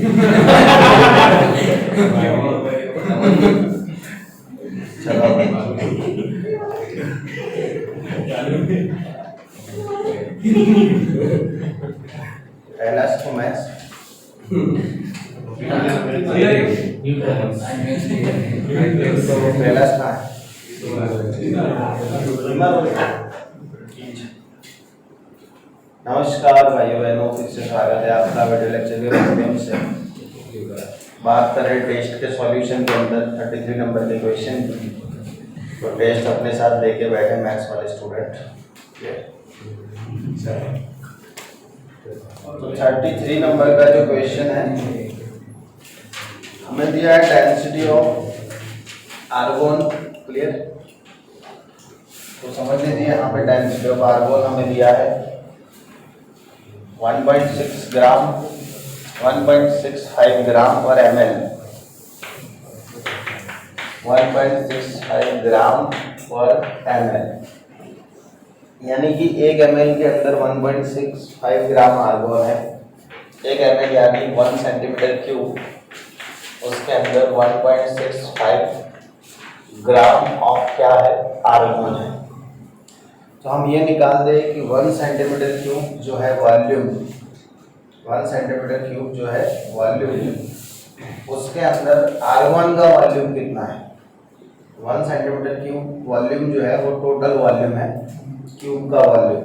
चलो पहला तो मैथ्स पहला कहाँ है? नमस्कार भाइयों बहनों, फिर से स्वागत है आपका वीडियो लेक्चर के माध्यम से। बात करें टेस्ट के सॉल्यूशन के अंदर 33 नंबर के क्वेश्चन की, तो टेस्ट अपने साथ लेके बैठे मैथ्स वाले स्टूडेंट। तो 33 नंबर का जो क्वेश्चन है, हमें दिया है डेंसिटी ऑफ आर्गोन। क्लियर? तो समझ लीजिए यहाँ पे डेंसिटी ऑफ आर्गोन हमें दिया है 1.6 ग्राम, 1.65 ग्राम पर ml, 1.65 ग्राम पर ml, यानी कि 1 ml के अंदर 1.65 ग्राम आर्गोन है। 1 ml यानी 1 सेंटीमीटर क्यूब, उसके अंदर 1.65 ग्राम ऑफ क्या है? आर्गोन है। तो हम ये निकाल दें कि 1 सेंटीमीटर क्यूब जो है वॉल्यूम, 1 सेंटीमीटर क्यूब जो है वॉल्यूम, उसके अंदर आर्गोन का वॉल्यूम कितना है? 1 सेंटीमीटर क्यूब वॉल्यूम जो है वो टोटल वॉल्यूम है क्यूब का वॉल्यूम,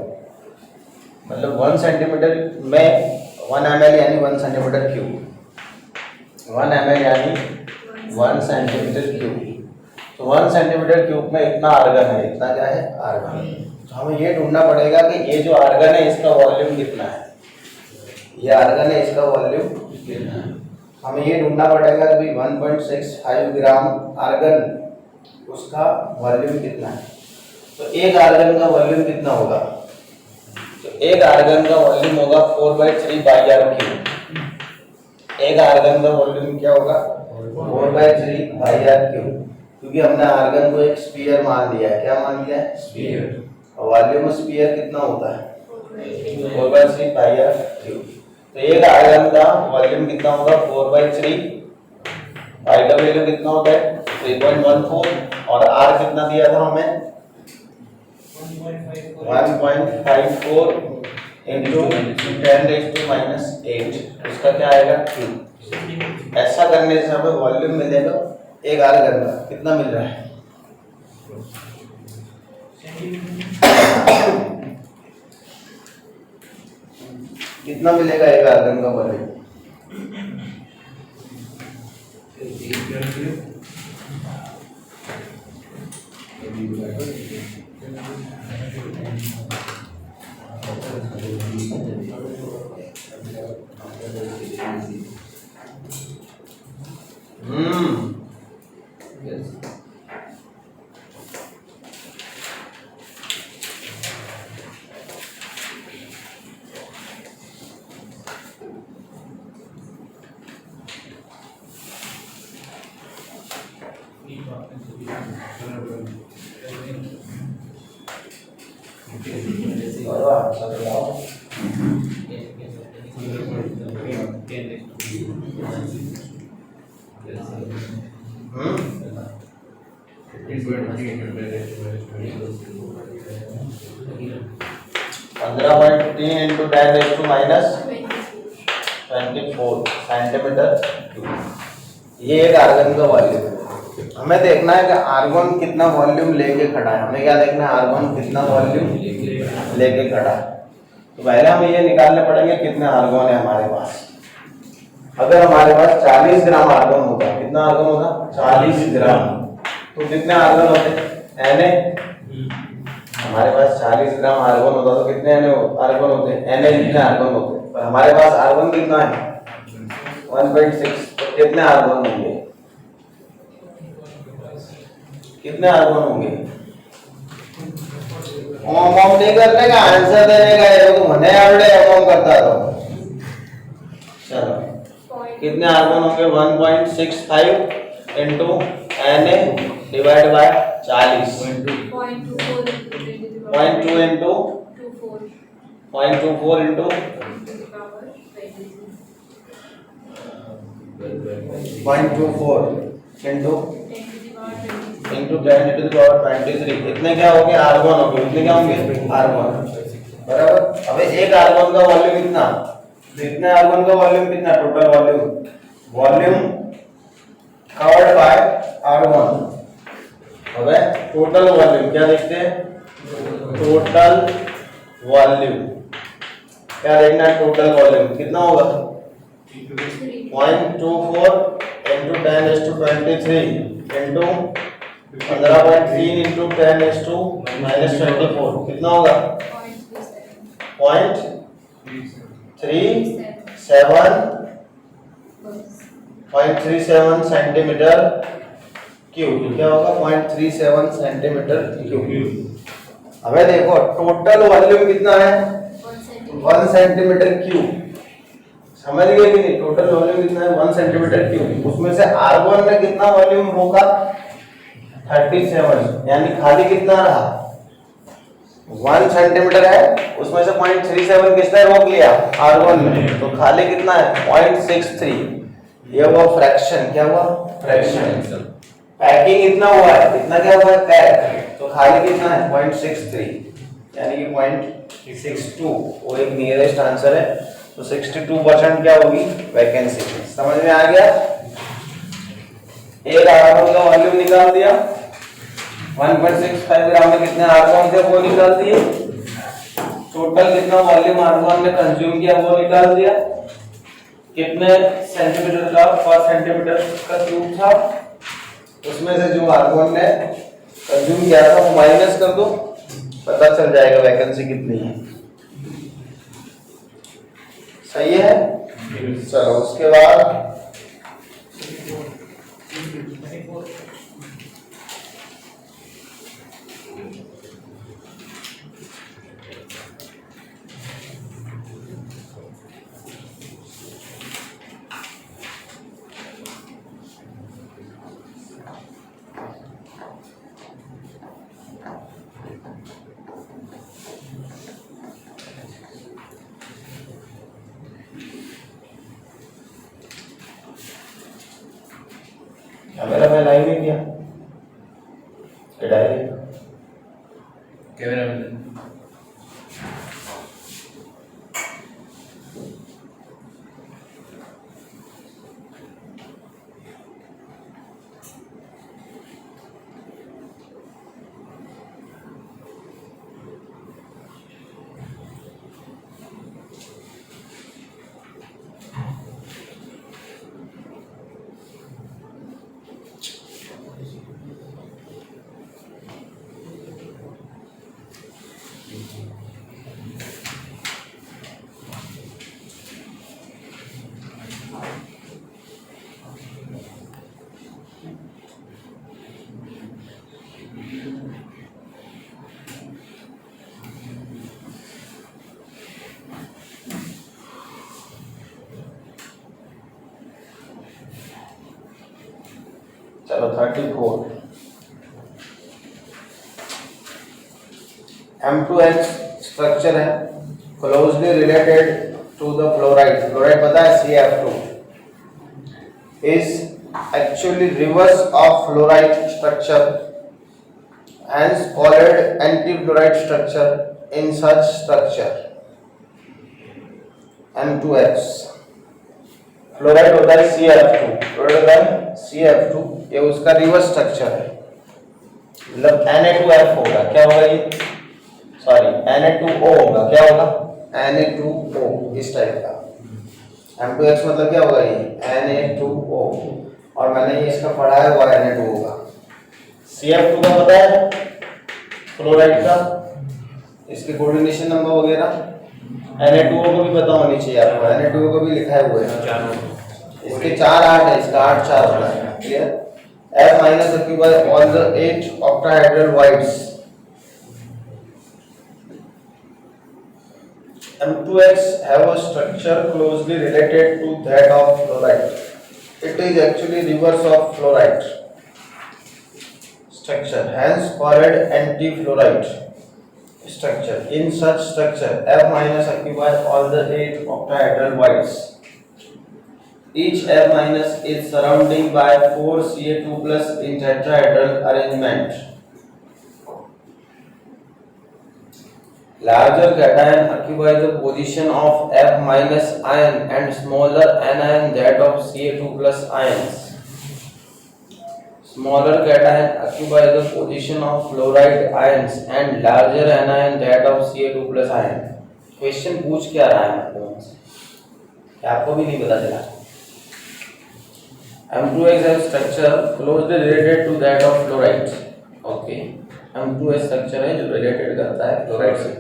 मतलब 1 सेंटीमीटर में 1 ml यानी 1 सेंटीमीटर क्यूब, 1 ml यानी 1 सेंटीमीटर क्यूब। तो 1 सेंटीमीटर क्यूब में इतना आर्गन है, इतना क्या है? आर्गन। तो हमें ये ढूंढना पड़ेगा कि ये जो आर्गन है इसका वॉल्यूम कितना है, ये आर्गन है इसका वॉल्यूम कितना है। हमें ये ढूंढना पड़ेगा कि 1.65 ग्राम आर्गन, उसका वॉल्यूम कितना है। तो एक आर्गन का वॉल्यूम कितना होगा? तो एक आर्गन का वॉल्यूम होगा 4/3 बाई आर क्यूब। एक आर्गन का वॉल्यूम क्या होगा? 4/3 बाई आर क्यूब, क्योंकि हमने आर्गन को एक स्फीयर मान लिया है। क्या मान लिया है? स्फीयर। और वॉल्यूम स्फीयर कितना होता है? 4/3 बाई आर क्यूब। तो एक आर्गन का वॉल्यूम कितना होगा? 4/3, बाई का वैल्यू कितना होता है? 3.14, और आर कितना दिया था हमें? 1.54 इंटू 10⁻⁻8, उसका क्या आएगा? क्यूब। ऐसा करने से हमें वॉल्यूम मिलेगा एक आर्गन का कितना मिल रहा है? कितना मिलेगा एक आर्गन का वॉल्यूम? Into 10⁻24 centimetre cube. ये एक आर्गन का वॉल्यूम है। हमें देखना है कि आर्गन कितना वॉल्यूम लेके खड़ा है। हमें क्या देखना है? आर्गन कितना वॉल्यूम लेके खड़ा है। तो पहले हमें ये निकालने पड़ेंगे कितने आर्गन है हमारे पास। अगर हमारे पास 40 ग्राम आर्गन होगा, कितना आर्गन होगा? 40 ग्राम। तो कितने आर्गन होते? Na। हमारे पास 40 ग्राम आर्गन होता तो कितने आर्गन होते? Na कितने आर्गन होते? पर हमारे पास आर्गन कितना है? 1.6। तो कितने आर्गन होंगे? कितने आर्गन होंगे? ओम नहीं करने का, आंसर देने का है। तो मने आवड़े ओम करता तो चलो, कितने आर्गन होंगे? 1.65 into Na divide by 40, 0.2 into 0.24 into 0.24 into 10⁻23 इतने क्या हो गए आर्गन हो गए, इतने क्या होंगे आर्गन, बराबर। अब एक आर्गन का वॉल्यूम कितना, इतने आर्गन का वॉल्यूम कितना, total volume covered by argon. अब टोटल वॉल्यूम क्या देखते हैं, टोटल वॉल्यूम क्या देखना है, टोटल वॉल्यूम कितना होगा 0.24 इंटू 10⁻23 इंटू 15.3 इंटू 10⁻⁻24 कितना होगा 0.37 सेंटीमीटर क्यूब, क्या होगा 0.37 सेंटीमीटर क्यूब। अब देखो टोटल वॉल्यूम कितना है 1 सेंटीमीटर क्यूब, समझ गए कि नहीं, टोटल वॉल्यूम कितना है 1 सेंटीमीटर क्यूब। उसमें से R1 ने कितना वॉल्यूम रोका 37, यानी खाली कितना रहा 1 सेंटीमीटर है, उसमें से 0.37 किसने रोक लिया R1 ने, तो खाली कितना है 0.63, ये हुआ फ्रैक्शन, क्या हुआ फ्रैक्शन। पैकिंग इतना हुआ है, इतना क्या हुआ है पैक, तो खाली कितना है 0.63 यानी कि 0.62, वो एक नियरेस्ट आंसर है। तो 62% क्या होगी वैकेंसी, समझ में आ गया। एक आर्गन का वॉल्यूम निकाल दिया 1.65 ग्राम में कितने आर्गन थे वो निकाल दिए, टोटल कितना वॉल्यूम आर्गन ने कंज्यूम किया वो निकाल दिया, कितने सेंटीमीटर का पर सेंटीमीटर का क्यूब था, उसमें से जो आर्गन ने कंज्यूम किया था वो माइनस कर दो, पता चल जाएगा वैकेंसी कितनी है। सही है, चलो उसके बाद कैमरा में लाइव नहीं किया डायरेक्ट कैमरा में चलो 34 M2H स्ट्रक्चर है closely related to the fluoride, fluoride पता है CF2 is actually reverse of fluoride structure, hence called anti-fluoride structure. In such structure M2H fluoride होता है CF2, फ्लोराइड होता है CF2, ये उसका रिवर्स स्ट्रक्चर है, मतलब Na2F होगा, क्या होगा ये सॉरी Na2O होगा, क्या होगा Na2O इस टाइप का। M2H मतलब क्या होगा ये Na2O, और मैंने ये इसका पढ़ाया हुआ Na2 होगा। CF2 का पता है फ्लोराइड का, इसके कोऑर्डिनेशन नंबर वगैरह, Na2O को भी पता होनी चाहिए आपको, Na2O को भी लिखा हुआ है, इसके 4 8 है, इसका 8 4 होता है, clear. F minus occupy all the 8 octahedral voids. M2X have a structure closely related to that of fluoride. It is actually reverse of fluoride structure, hence called anti-fluoride structure. In such structure, F minus occupy all the 8 octahedral voids. each F minus is surrounded by 4 Ca2 plus in tetrahedral arrangement. Larger cation occupy the position of F minus ion and smaller anion that of Ca2 plus ions. Smaller cation occupy the position of fluoride ions and larger anion that of Ca2 plus ion. Question पूछ क्या रहा है आपको? आपको भी नहीं पता चला. M2S है structure closely related to that of fluoride. Okay. M2S structure है जो related करता है fluoride से.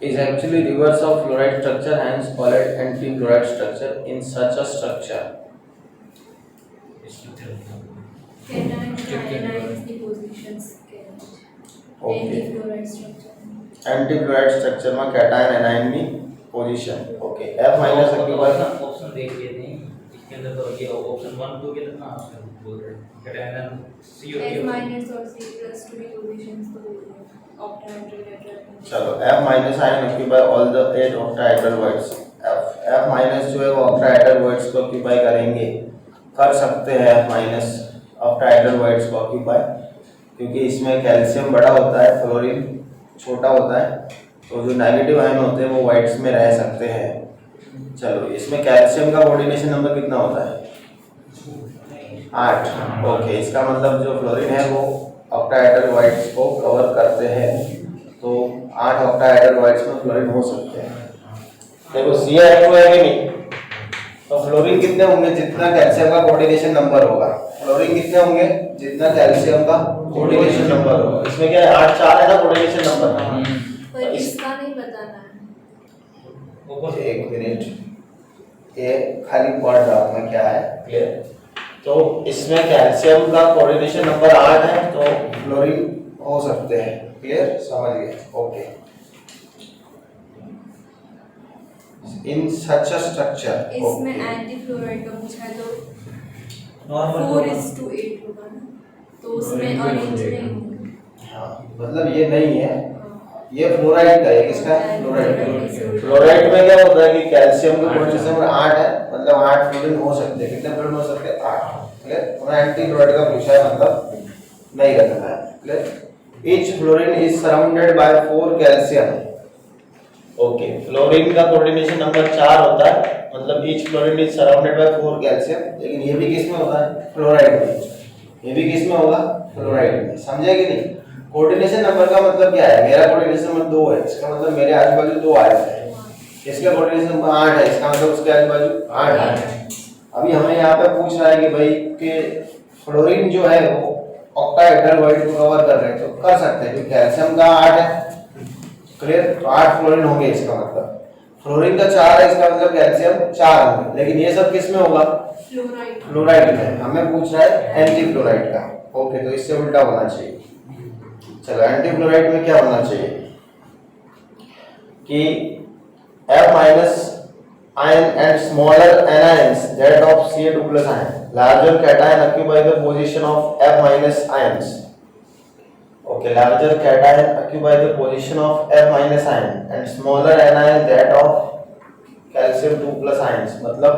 Is actually reverse of fluoride structure, hence called anti-fluoride structure. In such a structure, anti-fluoride structure में cation anion में position. Okay. F minus occupy ना option देखिए नहीं इसके अंदर तो ये ऑप्शन 1 2 के अंदर ना ऑप्शन बोल रहे हैं cation CO F minus और C plus to be positions तो octahedral tetrahedral. चलो F minus ion occupy all the 8 octahedral voids. F minus जो है वो octahedral voids को occupy करेंगे, कर सकते हैं F minus octahedral voids को occupy, क्योंकि इसमें कैल्शियम बड़ा होता है, फ्लोरीन छोटा होता है, तो जो नेगेटिव आयन होते हैं वो वाइड्स में रह सकते हैं. चलो इसमें कैल्शियम का कोऑर्डिनेशन नंबर कितना होता है? 8. ओके, इसका मतलब जो फ्लोरीन है वो ऑक्टाहेड्रल वाइड्स को कवर करते हैं, तो 8 ऑक्टाहेड्रल वाइड्स में फ्लोरीन हो सकते हैं. देखो Cl2 है कि नहीं, तो फ्लोरीन कितने होंगे? जितना कैल्शियम का कोऑर्डिनेशन नंबर होगा. फ्लोरीन कितने होंगे? जितना कैल्शियम का कोऑर्डिनेशन नंबर होगा. इसमें क्या है? 8 4 है ना कोऑर्डिनेशन नंबर. पर इसका नहीं बताना है. एक मिनट, ये खाली पढ़ रहा हूँ मैं क्या है. क्लियर? तो इसमें कैल्शियम का कोऑर्डिनेशन नंबर 8 है, तो फ्लोरीन हो सकते हैं. क्लियर? समझ गए? Okay. In such a structure इसमें एंटी फ्लोराइड का पूछा है तो नॉर्मल 4:8 होगा ना, तो उसमें ऑरेंज नहीं होगा. हाँ, मतलब ये नहीं है, ये फ्लोराइड का है. किसका? फ्लोराइड. फ्लोराइड में क्या होता है कि कैल्शियम का कोऑर्डिनेशन नंबर 8 है, मतलब 8 फ्लोरीन हो सकते हैं. कितने फ्लोरीन हो सकते हैं? 8. क्लियर? हमें एंटी फ्लोराइड का पूछा है, मतलब नहीं रखना है. Clear? Each fluorine is surrounded by 4 calcium. Okay, fluorine का कोऑर्डिनेशन नंबर 4 होता है, मतलब each fluorine is surrounded by 4 calcium. लेकिन ये भी किस में होता है? फ्लोराइड में. ये भी किस में होगा? फ्लोराइड में. समझे कि नहीं? कोऑर्डिनेशन नंबर का मतलब क्या है? मेरा कोऑर्डिनेशन नंबर 2 है, इसका मतलब मेरे आजू बाजू 2 आए हैं. इसका कोऑर्डिनेशन नंबर 8 है, इसका मतलब उसके आजू बाजू 8 है. अभी हमें यहाँ पे पूछ रहा है कि भाई कि फ्लोरीन जो है वो ऑक्टाहेड्रल वाइड को कवर कर रहे हैं, तो कर सकते हैं क्योंकि कैल्शियम का 8 है. क्लियर? तो 8 फ्लोरीन होंगे. इसका मतलब फ्लोरीन का 4 है, इसका मतलब कैल्शियम 4 होंगे. लेकिन ये सब किस में होगा? फ्लोराइड. फ्लोराइड में. हमें पूछ रहा है एंटी फ्लोराइड का. ओके, तो इससे उल्टा होना चाहिए. चलो एंटी फ्लोराइड में क्या होना चाहिए कि F minus ion and smaller anions that of Ca2 plus ion. Larger cation occupy the position of F minus ions. Okay, larger cation occupy the position of F minus ion and smaller anion that of calcium 2 plus ions. मतलब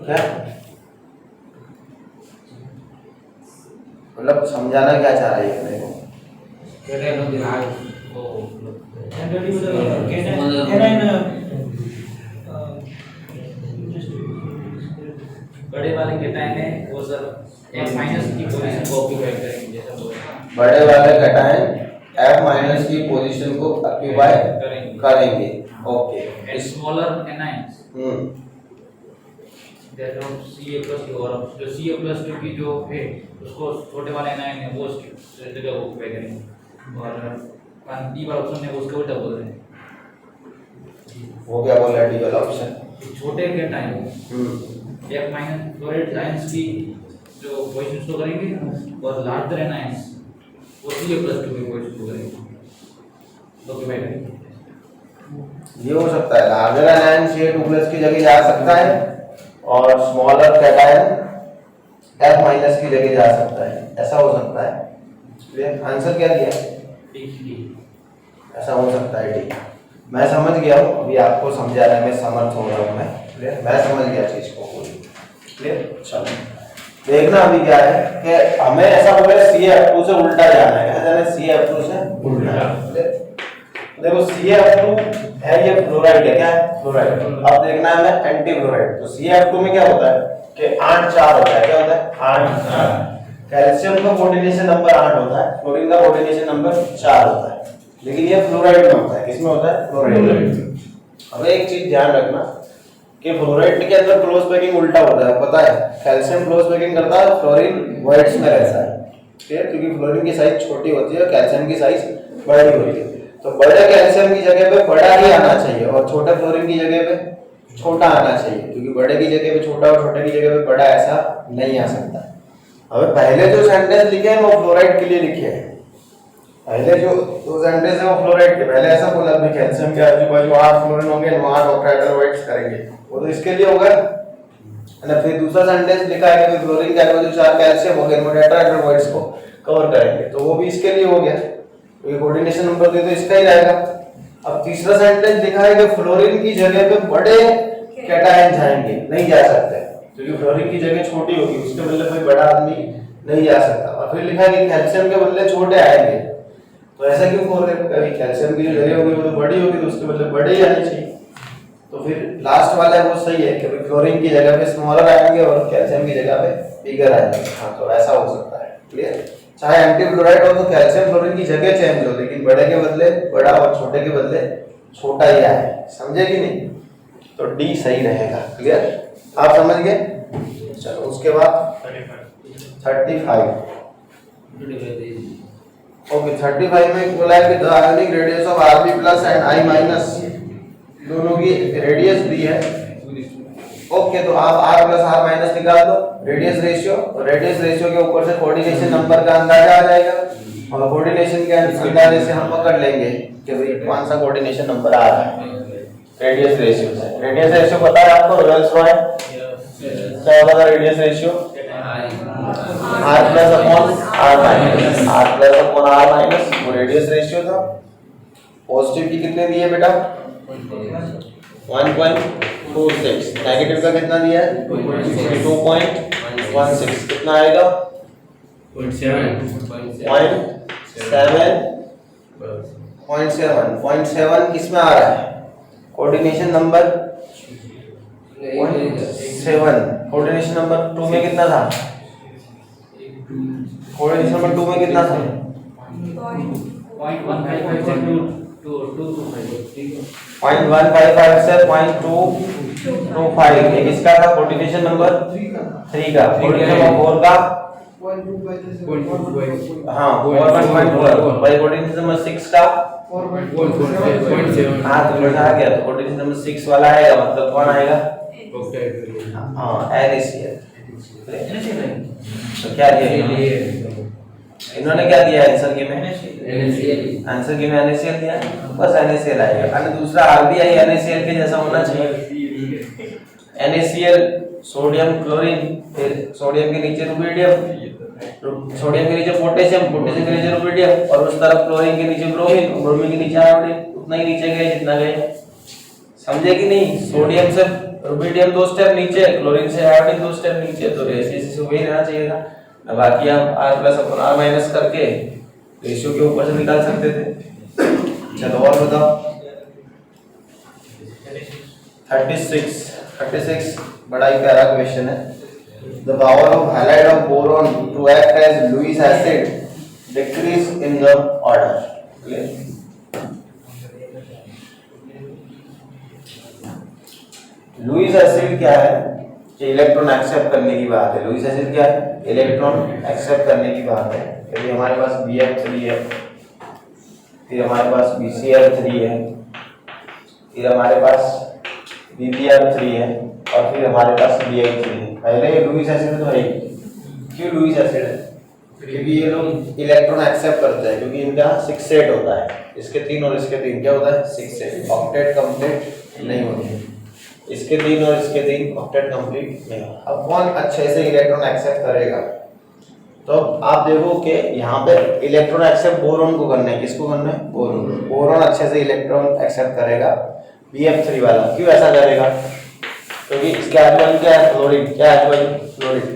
क्या? मतलब समझाना क्या चाह रहा है मेरे को? बड़े वाले केटायन है वो सर F माइनस की पोजीशन को ऑक्यूपाई करेंगे, जैसा बोल रहे हैं. बड़े वाले केटायन F माइनस की पोजीशन को ऑक्यूपाई करेंगे. Okay. Smaller anions that of Ca plus और जो Ca प्लस की जो है उसको छोटे वाले एनायन है वो उसकी जगह ऑक्यूपाई करेंगे. और डी वाला ऑप्शन है उसका उल्टा बोल रहे हैं. वो क्या बोल रहा है? डी वाला ऑप्शन छोटे cation F minus fluoride ions की जो पोजीशन शो करेंगे और लार्जर एनायंस वो Ca प्लस की पोजीशन शो करेंगे. ऑक्यूपाई करेंगे. ये हो सकता है लार्जर एनायन Ca2 प्लस की जगह जा सकता है और स्मॉलर कैटायन F माइनस की जगह जा सकता है. ऐसा हो सकता है. क्लियर? आंसर क्या दिया? ऐसा हो सकता है. ठीक, मैं समझ गया हूँ. अभी आपको समझाने में समर्थ हो रहा हूँ मैं. क्लियर? मैं समझ गया चीज को पूरी। क्लियर? चलो देखना अभी क्या है कि हमें ऐसा बोले CF2 से उल्टा जाना है, जाना CF2 से उल्टा। देखो CF2 है, ये फ्लोराइड है, क्या है? फ्लोराइड। अब देखना है हमें एंटी फ्लोराइड। तो CF2 में क्या होता है कि 8 4 होता है, क्या होता है? 8 4। कैल्शियम का कोऑर्डिनेशन नंबर 8 होता है, फ्लोरीन का कोऑर्डिनेशन नंबर 4 होता है, लेकिन ये फ्लोराइड में होता है। किसमें होता है? फ्लोराइड। अब एक चीज ध्यान रखना कि फ्लोराइड के अंदर क्लोज पैकिंग उल्टा होता है, पता है? कैल्शियम क्लोज पैकिंग करता है, फ्लोरीन वॉइड्स में रहता है। ठीक है? क्योंकि फ्लोरीन की साइज छोटी होती है और कैल्शियम की साइज बड़ी होती है। तो बड़े कैल्शियम की जगह पे बड़ा ही आना चाहिए और छोटे फ्लोरीन की जगह पे छोटा आना चाहिए, क्योंकि बड़े की जगह पे छोटा और छोटे की जगह पे बड़ा ऐसा नहीं आ सकता। अब पहले जो सेंटेंस लिखे हैं वो फ्लोराइड के लिए लिखे हैं। पहले जो दो सेंटेंस है वो फ्लोराइड के, पहले ऐसा बोला कि कैल्शियम के आजू बाजू 8 फ्लोरीन होंगे, 8 ऑक्टाइडल करेंगे, वो तो इसके लिए होगा ना। फिर दूसरा सेंटेंस लिखा है कि फ्लोरीन के आजू बाजू 4 कैल्शियम हो गए, टेट्राहाइड्रल को कवर करेंगे, तो वो भी इसके लिए हो गया। तो ये कोऑर्डिनेशन नंबर दे तो इसका ही रहेगा। अब तीसरा सेंटेंस लिखा है कि फ्लोरीन की जगह पे बड़े कैटायन जाएंगे, नहीं जा सकते, क्योंकि फ्लोरीन की जगह छोटी होगी, उसके बदले कोई बड़ा आदमी नहीं जा सकता। और फिर लिखा है कि कैल्शियम के बदले छोटे आएंगे, तो ऐसा क्यों बोल रहे हैं? कभी कैल्शियम की जो जगह होगी वो तो बड़ी होगी, तो उसके बदले बड़े ही आने चाहिए। तो फिर लास्ट वाला है वो सही है कि फ्लोरीन की जगह पे स्मॉलर आएंगे और कैल्शियम की जगह पे बिगर आएंगे। हाँ, तो ऐसा हो सकता है। क्लियर? चाहे एंटी फ्लोराइड हो तो कैल्शियम फ्लोरीन की जगह चेंज हो, लेकिन बड़े के बदले बड़ा और छोटे के बदले छोटा ही आए। समझे कि नहीं? तो डी सही रहेगा। क्लियर? आप समझ गए? चलो उसके बाद 35। ओके, 35 में बोला है कि the ionic radius of Rb plus and I minus दोनों की रेडियस दी है। ओके, तो आप R प्लस R माइनस निकाल दो रेडियस रेशियो, और रेडियस रेशियो के ऊपर से कोऑर्डिनेशन नंबर का अंदाजा आ जाएगा, और कोऑर्डिनेशन के अंदाजे से हम पकड़ लेंगे कि भाई कौन सा कोऑर्डिनेशन नंबर आ रहा है रेडियस रेशियो से। रेडियस रेशियो पता है आपको? रिवर्स रो है, क्या होगा radius ratio? R plus upon R minus, R plus upon R minus, वो रेडियस रेशियो था। पॉजिटिव की कितने दिए बेटा? 1.46। नेगेटिव का कितना दिया है? 2.16। कितना आएगा? 0.7 किस में आ रहा है? Coordination number 0.7। कोऑर्डिनेशन नंबर 2 में कितना था? कोऑर्डिनेशन नंबर 2 में कितना था? 0.155 से 0.225। ये किसका था? कोऑर्डिनेशन नंबर 3 का। कोऑर्डिनेशन नंबर 4 का हाँ 4.1 भाई। कोऑर्डिनेशन नंबर 6 का 4.7। हाँ, तो बैठा गया, तो कोऑर्डिनेशन नंबर 6 वाला आएगा, मतलब कौन आएगा? हाँ, NaCl। तो क्या दिया इन्होंने? क्या दिया आंसर के में? आंसर के में NaCl दिया, बस NaCl आएगा। और दूसरा Rb NaCl के जैसा होना चाहिए। NaCl सोडियम क्लोरीन, फिर सोडियम के नीचे रुबिडियम, सोडियम के नीचे पोटेशियम, पोटेशियम के नीचे रुबिडियम, और उस तरफ क्लोरीन के नीचे ब्रोमीन, ब्रोमीन के नीचे आयोडीन। उतना ही नीचे गए जितना गए। समझे कि नहीं? सोडियम से रुबिडियम 2 स्टेप नीचे, क्लोरीन से आयोडीन 2 स्टेप नीचे, तो ऐसे ऐसे वही रहना चाहिए था। बाकी आप R plus upon R minus करके रेशियो के ऊपर से निकाल सकते थे। चलो और बताओ। 36 बड़ा ही प्यारा क्वेश्चन है। The power of halide of boron to act as Lewis acid decrease in the order. Clear? Lewis acid क्या है? ये इलेक्ट्रॉन एक्सेप्ट करने की बात है। लुईस एसिड क्या है? इलेक्ट्रॉन एक्सेप्ट करने की बात है। यदि हमारे पास BF3 है, फिर हमारे पास BCl3 है, फिर हमारे पास BBr3 है, और फिर हमारे पास BI3 है। पहले लुईस एसिड तो है। क्यों लुईस एसिड है? क्योंकि ये लोग इलेक्ट्रॉन एक्सेप्ट करते हैं, क्योंकि इनका 6 सेट होता है। इसके 3 और इसके 3 क्या होता है? 6 सेट। ऑक्टेट कंप्लीट नहीं होती। इसके 3 और इसके 3 ऑक्टेट कंप्लीट नहीं होगा। अब कौन अच्छे से इलेक्ट्रॉन एक्सेप्ट करेगा? तो आप देखो कि यहाँ पे इलेक्ट्रॉन एक्सेप्ट बोरॉन को करना है। किसको करना है? बोरॉन। बोरॉन अच्छे से इलेक्ट्रॉन एक्सेप्ट करेगा BF3 वाला। क्यों ऐसा करेगा? क्योंकि इसके आजू क्या है, फ्लोरीन, क्या है भाई, फ्लोरीन।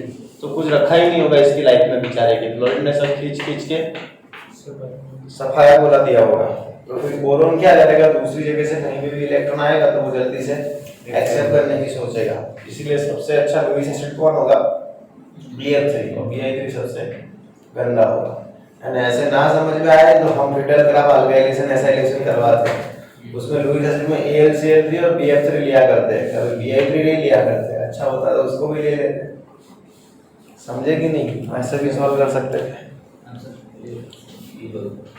तो कुछ रखा ही नहीं होगा इसकी लाइफ में बेचारे के, फ्लोरीन ने सब खींच खींच के सफाया बोला दिया होगा। तो फिर बोरोन क्या करेगा, दूसरी जगह से कहीं भी इलेक्ट्रॉन आएगा तो वो जल्दी से एक्सेप्ट करने की सोचेगा। इसीलिए सबसे अच्छा लुईस एसिड कौन होगा, Bf3, और Bi3 सबसे गंदा होगा। एंड ऐसे ना समझ में आए तो हम फिटर ग्राफ अल्काइलेशन एसाइलेशन करवाते हैं, उसमें लुईस एसिड में AlCl3 और Bf3 लिया करते हैं, कभी Bi3 नहीं लिया करते। अच्छा होता तो उसको भी ले लेते। समझे कि नहीं, ऐसे भी सॉल्व कर सकते थे।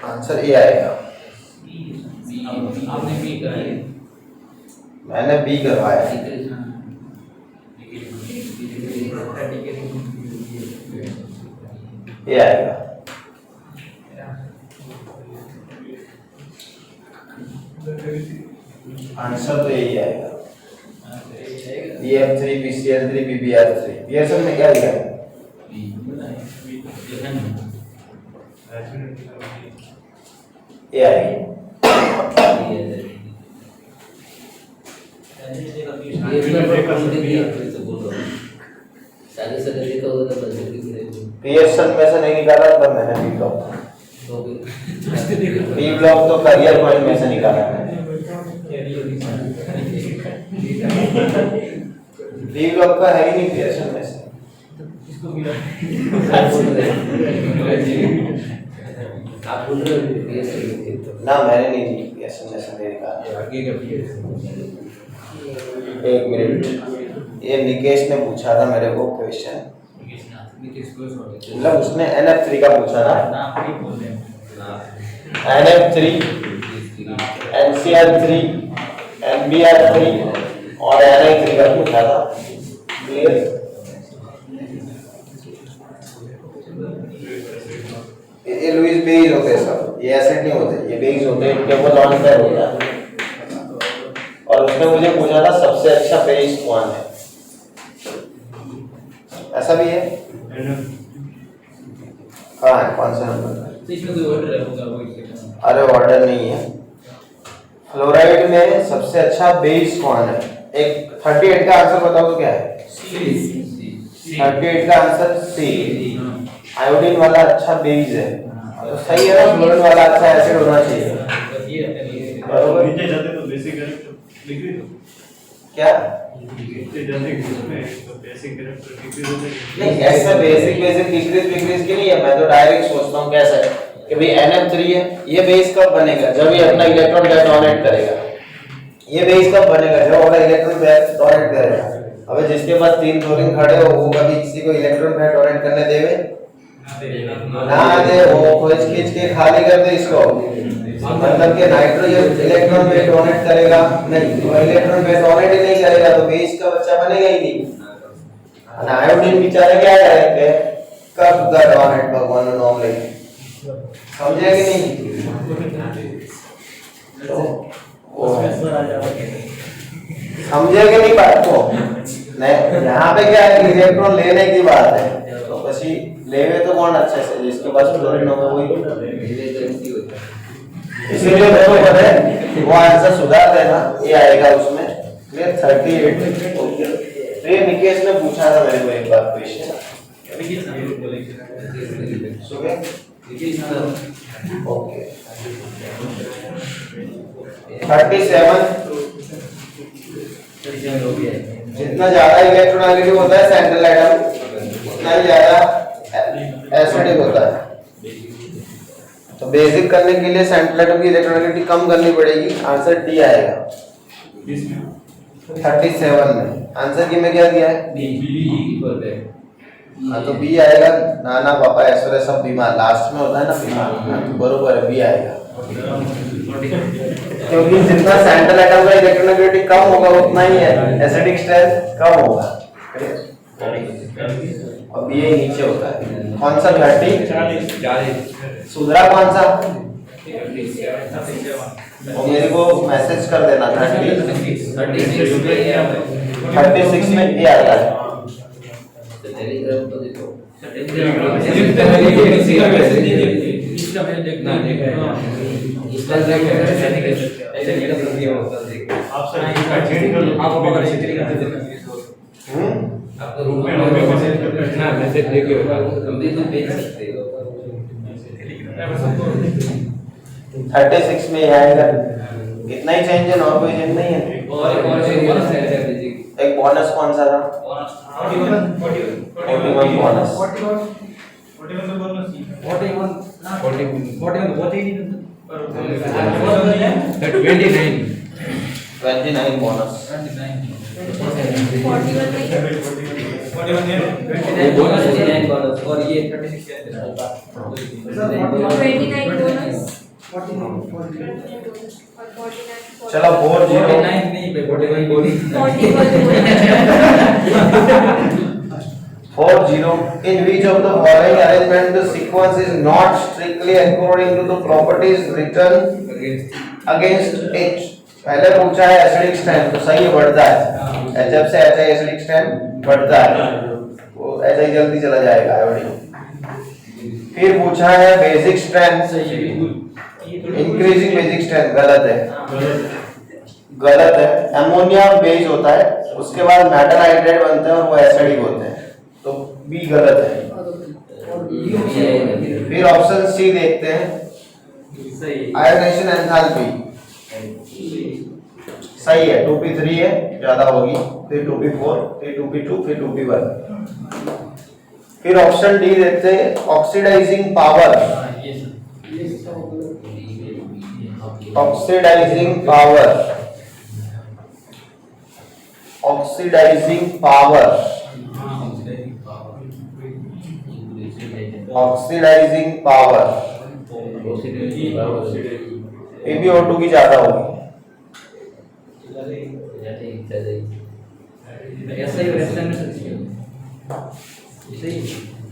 आंसर ए आएगा। आपने बी कराया, मैंने बी करवाया, ए आएगा। आंसर तो यही आएगा, Bf3 BCl3 BBr3। रिएक्शन में क्या लिखा है, ए आएगी। रिएक्शन में से नहीं निकाला पर मैंने बी ब्लॉक, बी ब्लॉक तो करियर पॉइंट में से निकाला मैंने। बी ब्लॉक का है ही नहीं रिएक्शन में से। आप बोल रहे हो ना मैंने नहीं दी रिएक्शन में से नहीं निकाला। एक मिनट, ये निकेश ने पूछा था मेरे को क्वेश्चन, मतलब उसने NF3 का पूछा था, NF3 NCl3 NBr3 और Ni3 का पूछा था। क्लियर, ये लुईस बेस होते हैं सब, ये एसिड नहीं होते, ये बेस होते हैं, इनके वो लॉन्ग पेयर होता है। और उसने मुझे पूछा था सबसे अच्छा बेस कौन है, ऐसा भी है। कहाँ है, कौन सा नंबर? इसमें कोई ऑर्डर होगा वो इसके, अरे ऑर्डर नहीं है। फ्लोराइड में सबसे अच्छा बेस कौन है, एक 38 का आंसर बताओ तो क्या है, 38 का आंसर सी। आयोडीन वाला अच्छा बेस है, तो सही है ना, फ्लोरीन वाला अच्छा एसिड होना चाहिए। बरोबर, नीचे जाते तो बेसिक कैरेक्टर डिक्रीज हो, क्या नीचे जाते उसमें तो बेसिक कैरेक्टर डिक्रीज हो जाएगा। नहीं, ऐसा बेसिक डिक्रीज की नहीं है। मैं तो डायरेक्ट सोचता हूँ कैसा है कि भाई NF3 है, ये बेस कब बनेगा, जब ये अपना इलेक्ट्रॉन पैर डोनेट करेगा। ये बेस कब बनेगा, जब अपना इलेक्ट्रॉन पैर डोनेट करेगा। अबे जिसके पास 3 क्लोरीन खड़े हो, वो कभी किसी को इलेक्ट्रॉन पैर डोनेट करने देवे ना दे, वो खोज खींच के खाली कर दे इसको, मतलब कि नाइट्रोजन इलेक्ट्रॉन पैर डोनेट करेगा नहीं, तो इलेक्ट्रॉन पैर डोनेट ही नहीं करेगा तो बेस का बच्चा बनेगा ही नहीं। आयोडीन बेचारे क्या करेंगे, कब द डोनेट भगवान नाम लेंगे, समझे कि नहीं। समझे कि नहीं बात को, नहीं यहाँ पे क्या है, इलेक्ट्रॉन लेने की बात है, तो પછી लेवे तो कौन अच्छे से, जिसके पास फ्लोरीन होगा वही, इसीलिए देखो पता है वो आंसर सुधार देना, ये आएगा उसमें। क्लियर, 38। ओके, तो ये निकेश ने पूछा था मेरे को एक बार क्वेश्चन, ओके 37। जितना ज्यादा इलेक्ट्रोनेगेटिव होता है सेंट्रल एटम, उतना ही ज्यादा एसिडिक होता है। तो बेसिक करने के लिए सेंट्रल एटम की इलेक्ट्रोनेगेटिविटी कम करनी पड़ेगी। आंसर डी आएगा 37 में। आंसर की में क्या दिया है, हाँ तो बी आएगा। नाना पापा ऐश्वर्या सब बीमार लास्ट में होता है ना बीमार, तो बरोबर है, बी आएगा। क्योंकि जितना सेंट्रल एटम का इलेक्ट्रोनेगेटिविटी कम होगा उतना ही है एसिडिक स्ट्रेंथ कम होगा, और बी नीचे होता है। कौन सा 30 सुधरा कौन सा, और मेरे को मैसेज कर देना 36 में ए आता है। टेलीग्राम तो देखो, इसका मैंने देखना इसका देखो, आप सर इसका चेंज कर लो, आप ग्रुप में ना मैसेज देखिए हम भी तो भेज सकते हो 36 में ही आएगा। इतना ही चेंज है और कोई चेंज नहीं है। और बोनस है एक बोनस कौन सा था? 41 बोनस। 41 तो बोनस ही है। 41 41 बहुत ही 29 बोनस। 41 नहीं 41 है बोनस 29 बोनस और ये 36 है 29 बोनस 49 चलो 40 नहीं 41 bonus 40 in which of the following arrangement the sequence is not strictly according to the properties written against H। पहले पूछा है एसिडिक स्ट्रेंथ तो सही है बढ़ता है HF से HI एसिडिक स्ट्रेंथ बढ़ता है वो HI जल्दी चला जाएगा आयोडीन। फिर पूछा है basic strength increasing basic strength गलत है अमोनिया बेस होता है उसके बाद मेटल हाइड्रेट बनते हैं और वो एसिडिक होते हैं तो बी गलत है। फिर ऑप्शन सी देखते हैं आयोनाइजेशन एंथैल्पी सही है 2p3 है ज्यादा होगी फिर 2p4 फिर 2p2 फिर 2p1। फिर ऑप्शन डी देखते हैं oxidising power oxidising power oxidising power oxidising power PbO2 की ज्यादा होगी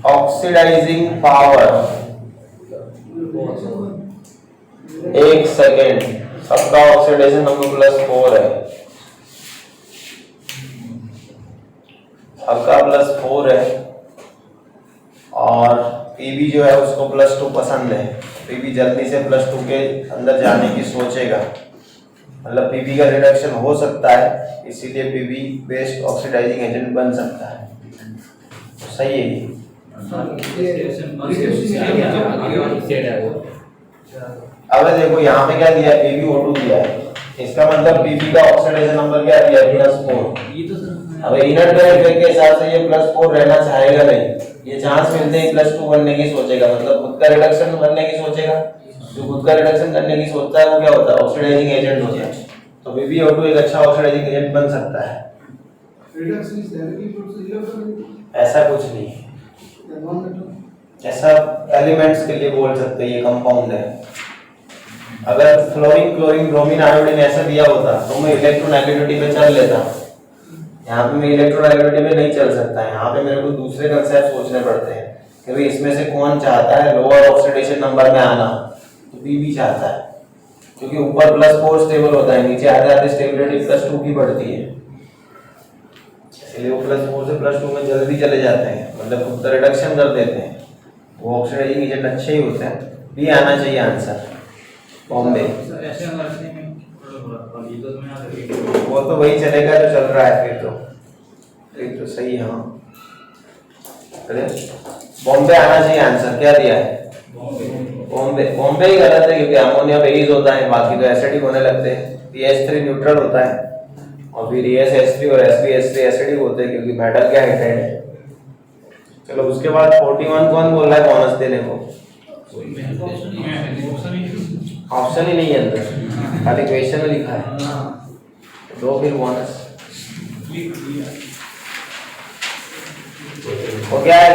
ऑक्सीडाइजिंग पावर एक सेकेंड सबका ऑक्सीडेशन नंबर +4 है सबका +4 है और पीबी जो है उसको +2 पसंद है पीबी जल्दी से +2 के अंदर जाने की सोचेगा मतलब पीबी का रिडक्शन हो सकता है इसीलिए पीबी बेस्ड ऑक्सीडाइजिंग एजेंट बन सकता है तो सही है ये। अब देखो यहाँ पे क्या दिया PbO2 दिया है इसका मतलब पीबी का ऑक्सीडेशन नंबर क्या दिया +4। अब इनर्ट इफेक्ट के हिसाब से ये +4 रहना चाहेगा नहीं ये चांस मिलते ही +2 बनने की सोचेगा मतलब खुद का रिडक्शन बनने की सोचेगा जो खुद का रिडक्शन करने की सोचता है वो क्या होता है ऑक्सीडाइजिंग एजेंट होता है तो PbO2 एक अच्छा ऑक्सीडाइजिंग एजेंट बन सकता है। ऐसा कुछ नहीं ऐसा एलिमेंट्स के लिए बोल सकते हैं ये कंपाउंड है। अगर फ्लोरीन क्लोरीन ब्रोमीन आयोडीन ऐसा दिया होता तो मैं इलेक्ट्रोनेगेटिविटी पे चल लेता यहाँ पे मैं इलेक्ट्रोनेगेटिविटी पे नहीं चल सकता यहाँ पे मेरे को दूसरे कंसेप्ट सोचने पड़ते हैं कि भाई इसमें से कौन चाहता है लोअर ऑक्सीडेशन नंबर में आना तो पीबी चाहता है क्योंकि ऊपर +4 स्टेबल होता है नीचे आते आते स्टेबिलिटी +2 की बढ़ती है इसलिए वो +4 से +2 में जल्दी चले जाते हैं मतलब खुद का रिडक्शन कर देते हैं वो ऑक्सीडाइजिंग एजेंट अच्छे ही होते हैं। बी आना चाहिए आंसर बॉम्बे वो तो वही चलेगा जो चल रहा है फिर तो सही है हाँ बॉम्बे आना चाहिए आंसर क्या दिया है बॉम्बे ही गलत है क्योंकि अमोनिया बेस होता है बाकी तो एसिडिक होने लगते हैं BH3 न्यूट्रल होता है और फिर ESH3 और SbH3 एसिडिक होते हैं क्योंकि मेटल क्या हाइड्राइड है। चलो उसके बाद 41 कौन बोल रहा है बोनस देने को ऑप्शन ही नहीं है अंदर खाली क्वेश्चन में लिखा है दो फिर बोनस वो क्या है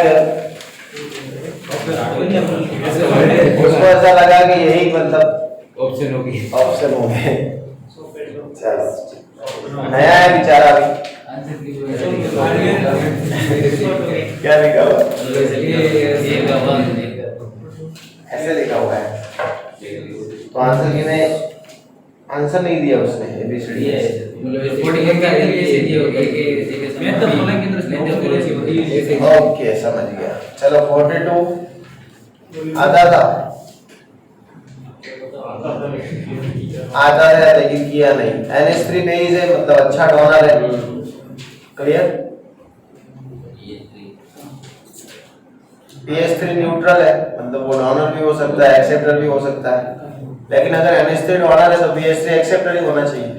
उसको ऐसा लगा कि यही मतलब ऑप्शन हो गए चलो नया है बेचारा अभी क्या लिखा हुआ ऐसे लिखा हुआ है तो आंसर किने आंसर नहीं दिया उसने ABCD ओके समझ गया। चलो 42 आता था लेकिन किया नहीं NH3 बेस है मतलब अच्छा डोनर है क्लियर PS3 न्यूट्रल है, मतलब वो डोनर भी हो सकता है, एक्सेप्टर भी हो सकता है, लेकिन अगर NH3 डोनर है तो PS3 एक्सेप्टर ही होना चाहिए।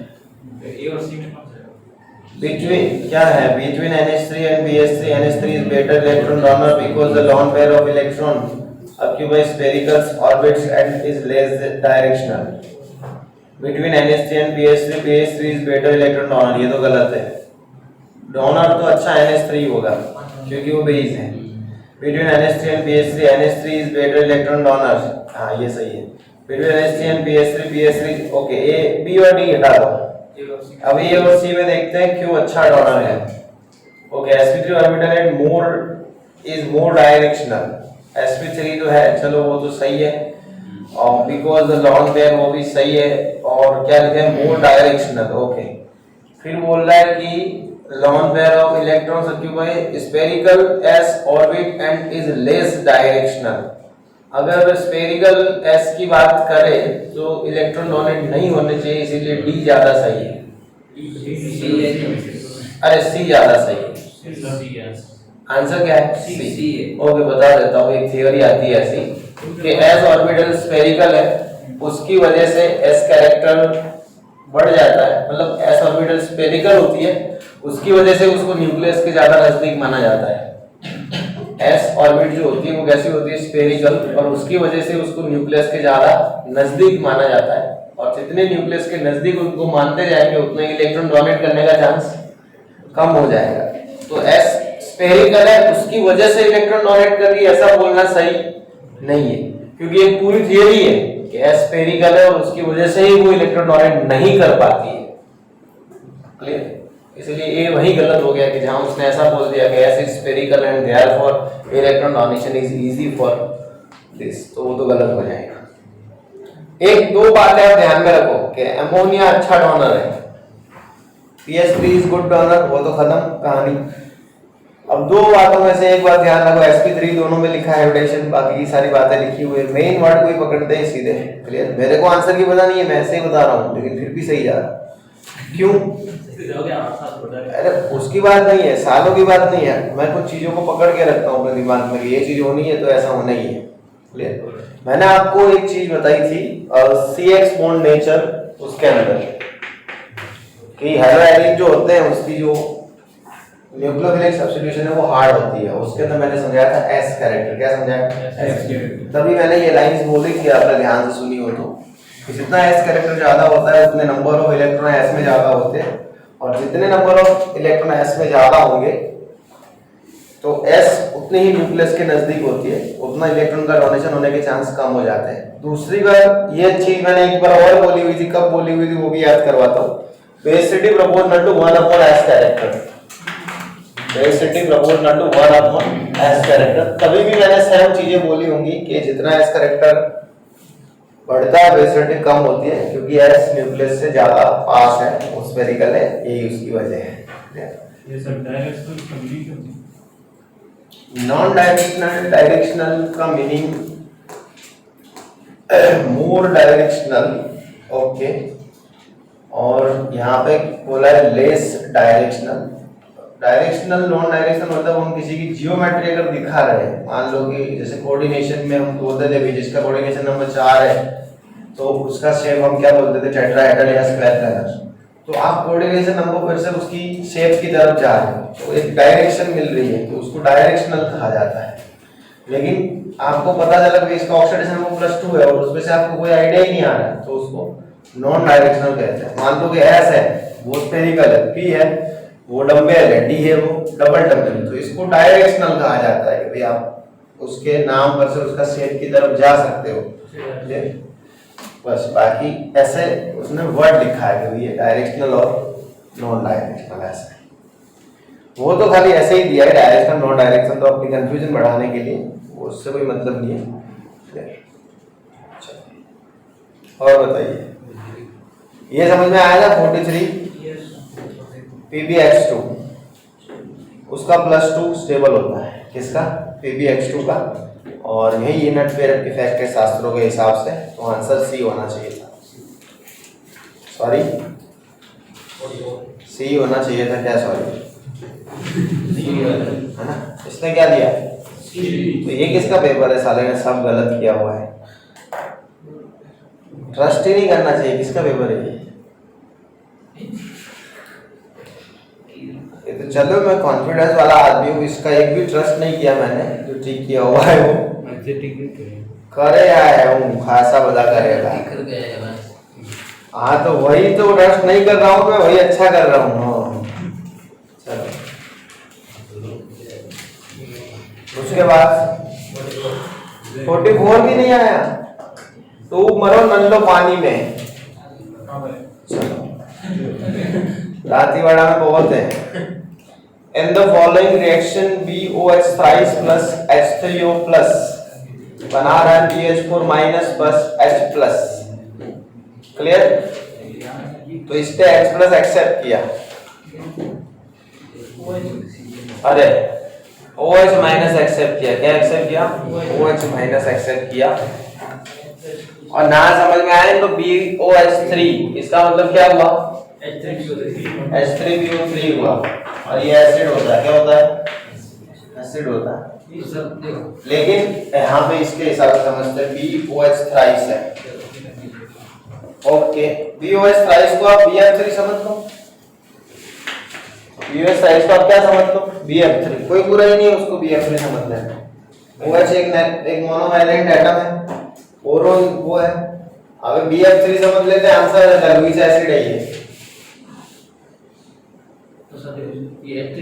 ए और सी में कौन सा है? Between क्या है? Between NH3 and PS3, NH3 is better electron donor because the lone pair of electron occupy spherical orbits and is less directional. Between NH3 and PS3, PS3 is better electron donor, ये तो गलत है। Donor तो अच्छा NH3 होगा क्योंकि वो base है। Between NH3 and PS3, NH3 is better electron donor, हाँ ये सही है। Between NH3 and PS3, PS3 okay, A, B और D हटा दो। अब ए और सी में देखते हैं क्यों अच्छा डोनर है। Okay, sp3 orbital and more is more directional. sp3 जो है चलो वो तो सही है, और बिकॉज द लॉन पेयर वो भी सही है, और क्या लिखा है? मोर डायरेक्शनल। ओके, फिर बोल रहा है कि lone pair of electrons occupy spherical s orbit and is less directional. अगर स्फेरिकल s की बात करें तो इलेक्ट्रॉन डोनेट नहीं होने चाहिए, इसीलिए d ज्यादा सही है। अरे c ज्यादा सही है। आंसर क्या है? C है। ओके, बता देता हूँ, एक थ्योरी आती है ऐसी कि s ऑर्बिटल स्फेरिकल है, उसकी वजह से s कैरेक्टर बढ़ जाता है, मतलब s ऑर्बिटल स्फेरिकल होती है, उसकी वजह से उसको न्यूक्लियस के ज्यादा नजदीक माना जाता है। s ऑर्बिट जो होती है वो कैसी होती है? स्फेरिकल, और उसकी वजह से उसको न्यूक्लियस के ज्यादा नजदीक माना जाता है, और जितने न्यूक्लियस के नजदीक उनको मानते जाएंगे उतना इलेक्ट्रॉन डोनेट करने का चांस कम हो जाएगा। तो s स्फेरिकल है, उसकी वजह से इलेक्ट्रॉन डोनेट कर रही है, ऐसा बोलना सही नहीं है, क्योंकि एक पूरी थियरी है कि s स्फेरिकल है और उसकी वजह से ही वो इलेक्ट्रॉन डोनेट नहीं कर पाती है। क्लियर? इसलिए ये वही गलत हो गया कि जहां उसने ऐसा बोल दिया कि s is spherical and therefore electron donation is easy for this, तो वो तो गलत हो जाएगा। एक दो बातें आप ध्यान में रखो कि अमोनिया अच्छा डोनर है, PS3 इज गुड डोनर, वो तो खत्म कहानी। अब दो बातों में से एक बात ध्यान रखो, sp3 दोनों में लिखा है हाइब्रिडेशन, बाकी की सारी बातें लिखी हुई है, मेन वर्ड कोई पकड़ते हैं सीधे। क्लियर? मेरे को आंसर की पता नहीं है, मैं ऐसे ही बता रहा हूँ, लेकिन फिर भी सही जा रहा। क्यों? अरे उसकी बात नहीं है, सालों की बात नहीं है, मैं कुछ चीजों को पकड़ के रखता हूँ अपने दिमाग में कि ये चीज होनी है तो ऐसा होना ही है। क्लियर? मैंने आपको एक चीज बताई थी CX बॉन्ड नेचर, उसके अंदर कि हाइड्रोजन जो होते हैं उसकी जो न्यूक्लियोफिलिक सब्स्टिट्यूशन है वो हार्ड होती है, उसके अंदर मैंने समझाया था S कैरेक्टर। क्या समझाया? तभी मैंने ये लाइंस बोली थी, आपने ध्यान से सुनी हो तो, कि जितना S कैरेक्टर ज्यादा होता है उतने नंबर ऑफ इलेक्ट्रॉन S में ज्यादा होते हैं, और जितने नंबर ऑफ इलेक्ट्रॉन S में ज्यादा होंगे तो S उतने ही न्यूक्लियस के नजदीक होती है, उतना इलेक्ट्रॉन का डोनेशन होने के चांस कम हो जाते हैं। दूसरी बार ये चीज मैंने एक बार और बोली हुई थी, कब बोली हुई थी वो भी याद करवाता हूँ, basicity proportional to 1/S character, basicity proportional to 1/S character. तभी भी मैंने सेम चीजें बोली होंगी कि जितना S कैरेक्टर बढ़ता है बेसिसिटी कम होती है, क्योंकि S न्यूक्लियस से ज्यादा पास है, वो स्फेरिकल है, यही उसकी वजह है। ये सब directional communication non directional, directional का मीनिंग मोर डायरेक्शनल। ओके, और यहाँ पे बोला है less directional. Directional non directional मतलब हम किसी की जियोमेट्री अगर दिखा रहे हैं, मान लो कि जैसे कोऑर्डिनेशन में हम बोलते थे जिसका कोऑर्डिनेशन नंबर 4 है तो उसका शेप हम क्या बोलते थे? टेट्राहेड्रल या स्क्वायर प्लैनर। तो आप कोऑर्डिनेशन नंबर पर से उसकी शेप की तरफ जा रहे हैं तो एक डायरेक्शन मिल रही है, तो उसको डायरेक्शनल कहा जाता है। लेकिन आपको पता चला कि इसका ऑक्सीडेशन नंबर +2 है और उसमें से आपको कोई आइडिया ही नहीं आ रहा है, तो उसको नॉन डायरेक्शनल कहते हैं। मान लो कि S है वो स्फेरिकल है, P है वो डम्बेल है, D है वो डबल डम्बेल, तो इसको डायरेक्शनल कहा जाता है कि भाई आप उसके नाम पर से उसका शेप की तरफ जा सकते हो। बस बाकी ऐसे उसने वर्ड लिखा है कि ये डायरेक्शनल और नॉन डायरेक्शनल ऐसा है, वो तो खाली ऐसे ही दिया है डायरेक्शनल नॉन डायरेक्शनल, तो अपनी कंफ्यूजन बढ़ाने के लिए, उससे कोई मतलब नहीं है। और बताइए, ये समझ में आया ना? 43 PbX2 उसका +2 स्टेबल होता है, किसका? PbX2 का, और यही इनट पेयर इफेक्ट के शास्त्रों के हिसाब से, तो आंसर C होना चाहिए था। सॉरी C होना चाहिए था, क्या सॉरी है ना? इसने क्या दिया? तो ये किसका पेपर है? साले ने सब गलत किया हुआ है, ट्रस्ट ही नहीं करना चाहिए। किसका पेपर है ये तो चलो मैं कॉन्फिडेंस वाला आदमी हूँ, इसका एक भी ट्रस्ट नहीं किया मैंने, जो ठीक किया हुआ है वो करे आया हूँ, खासा बदा करेगा। कर गया है बस। हाँ तो वही तो ट्रस्ट नहीं कर रहा हूँ मैं, वही अच्छा कर रहा हूँ। हाँ चलो उसके बाद 44 भी नहीं आया तो मरो नल्लो पानी में। चलो दांतीवाड़ा में बहुत है। In the following reaction BOH thrice plus H3O plus बना रहा है BH4 minus plus H plus। Clear? तो इसने H plus एक्सेप्ट किया, अरे OH माइनस एक्सेप्ट किया। क्या एक्सेप्ट किया? OH माइनस एक्सेप्ट किया। और ना समझ में आए तो BOH3, इसका मतलब क्या हुआ? H3BO3 हुआ। और ये एसिड होता है, क्या होता है? एसिड होता है। लेकिन यहाँ पे इसके हिसाब से समझते हैं BOH थ्राइस है। ओके, BOH थ्राइस को आप BF3 समझ लो, BOH थ्राइस को आप क्या समझ लो? BF3। कोई बुरा ही नहीं है उसको BF3 समझ लेना। OH एक मोनोवैलेंट एटम है, बोरोन वो है। अब BF3 समझ लेते हैं, आंसर है लुईस एसिड है ये। तो सर ये H3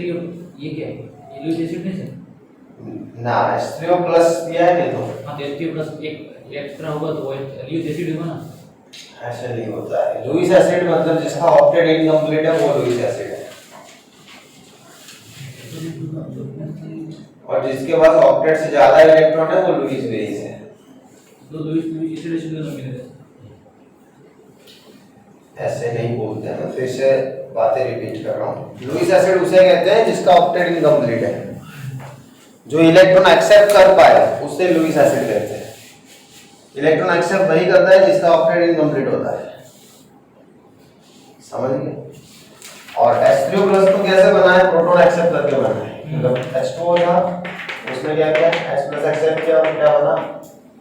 ये क्या है? ये लुईस एसिड नहीं है ना, H3O प्लस दिया है नहीं तो। हाँ तो H3 प्लस एक एक्स्ट्रा होगा तो वो लुईस एसिड होगा ना। ऐसे नहीं होता है। लुईस एसिड मतलब जिसका ऑक्टेट इनकम्प्लीट है वो लुईस एसिड है, और जिसके पास ऑक्टेट से ज्यादा इलेक्ट्रॉन है वो लुईस बेस है। तो लुईस एसिड का मिलेगा। ऐसे नहीं बोलते हैं, फिर से बातें रिपीट कर रहा हूँ। लुईस एसिड उसे कहते हैं जिसका ऑक्टेट इनकम्प्लीट है, जो इलेक्ट्रॉन एक्सेप्ट कर पाए उससे लुईस एसिड कहते हैं। इलेक्ट्रॉन एक्सेप्ट वही करता है जिसका ऑक्टेट इनकम्प्लीट होता है, समझ गए? और H3O प्लस तो कैसे बना है? प्रोटॉन एक्सेप्ट करके बना है। मतलब H2O था, उसमें क्या किया? H प्लस एक्सेप्ट किया और क्या बना?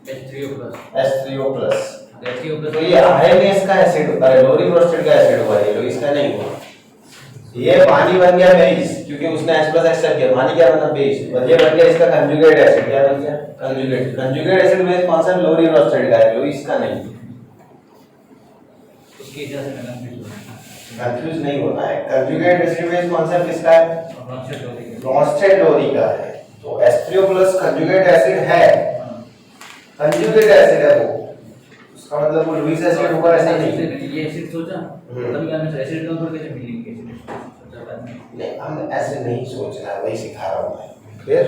H3O plus. H3O plus. H3O plus तो ये आयनियस का एसिड होता है, लोरी रोस्टेड का एसिड हुआ है, लुईस का नहीं हुआ। ये पानी बन गया बेस, क्योंकि उसने H प्लस एक्सेप्ट किया। पानी क्या बना? बेस। ये बन गया इसका कंजुगेट एसिड। क्या बन गया? कंजुगेट। कंजुगेट एसिड बेस कौन सा? लोरी रोस्टेड का है, लुईस का नहीं। उसके वजह से मैं कंफ्यूज नहीं होना है। कंजुगेट एसिड बेस कौन सा किसका है? ब्रोंस्टेड लोरी का है। तो H3O प्लस कंजुगेट एसिड है, कंजुगेट एसिड है वो, उसका मतलब वो लुईस एसिड होगा ऐसा नहीं। ये एसिड सोचा तभी मैंने से एसिड का कैसे मिलेंगे एसिड सोचा बाद में। नहीं, हम ऐसे नहीं सोचना है, वही सिखा रहा हूं मैं। फिर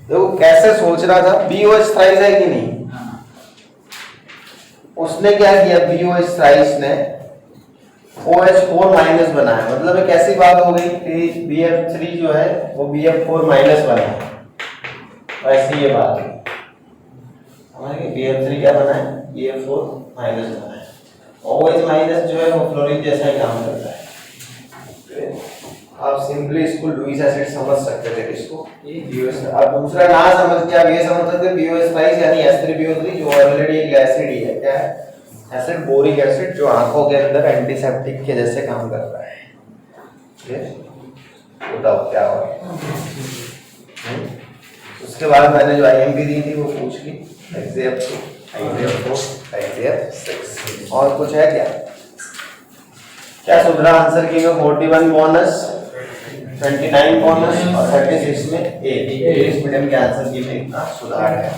देखो कैसे सोच रहा था। BOH थ्राइस है कि नहीं? हां, उसने क्या किया? BOH थ्राइस ने OH4 माइनस बनाया। मतलब एक ऐसी बात हो गई कि BF3 जो है वो BF4 माइनस बना है, वैसे ये बात है। हमारे BF3 क्या बना है? BF4 माइनस बना है। OH माइनस जो है वो फ्लोरीन जैसा ही काम करता है। आप सिंपली इसको लुईस एसिड समझ सकते थे इसको। BOH अब दूसरा ना समझ के आप ये समझ सकते BOH थ्राइस यानी H3BO3 जो ऑलरेडी एक एसिड ही है। क्या है? एसिड, बोरिक एसिड, जो आंखों के अंदर एंटीसेप्टिक के जैसे काम कर रहा है। बताओ क्या हो रहा है? उसके बाद मैंने जो IMP दी थी वो पूछ ली, XAF2, IGF4, IGF6। और कुछ है क्या? क्या सुधरा आंसर की में? 41 बोनस, 29 बोनस और 36 में A। इंग्लिश मीडियम के आंसर की में इतना सुधार है।